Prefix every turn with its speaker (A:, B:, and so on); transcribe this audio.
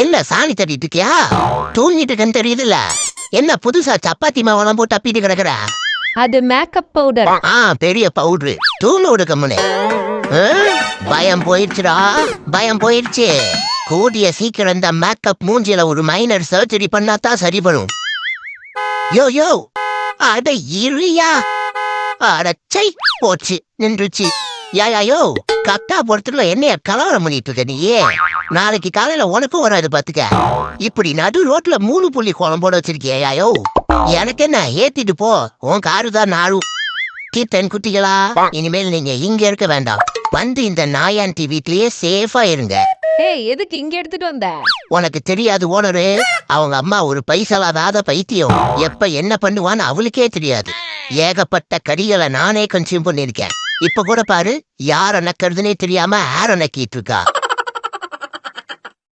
A: என்ன சாணி தட்டிட்டு இருக்கியா? தூங்கிட்டு இருக்கேன்னு தெரியுதுல்ல. என்ன புதுசா சப்பாத்தி மாவெல்லாம் போட்டு தப்பிட்டு கிடக்குற?
B: அது மேக்கப் பவுடர்.
A: பெரிய பவுடரு. தூளோடு கம்முனு. பயம் போயிடுச்சுடா, பயம் போயிடுச்சு. கூடிய சீக்கிரம் இந்த மேக்கப் மூஞ்சில ஒரு மைனர் சர்ஜரி பண்ணாதான் சரி பண்ணும். யோ யோ அட இருயா. அடச்சை போச்சு, நின்றுச்சு. யாயோ கட்டா பொறுத்துல என்னைய கலவரம் பண்ணிட்டு இருக்க நீயே? நாளைக்கு காலையில உனக்கும் வராது பாத்துக்க. இப்படி நடு ரோட்ல 3 புள்ளி கோலம் போட வச்சிருக்கியா? யாயோ எனக்கு என்ன, ஏத்திட்டு போ. உன் காரு தான் நாளும். கீர்த்தன் குட்டிகளா, இனிமேல் நீங்க இங்க இருக்க வேண்டாம். வந்து இந்த நாயாண்டி வீட்லயே சேஃபா இருங்க.
B: எதுக்கு இங்க எடுத்துட்டு வந்த?
A: உனக்கு தெரியாது ஓனரு, அவங்க அம்மா ஒரு பைசலாதாத பைத்தியம். எப்ப என்ன பண்ணுவான்னு அவளுக்கே தெரியாது. ஏகப்பட்ட கடிகளை நானே கன்சியூம் பண்ணிருக்கேன். இப்ப கூட பாரு, யார நக்கிறதுனே தெரியாம ஆர நக்கிட்டு இருக்கா.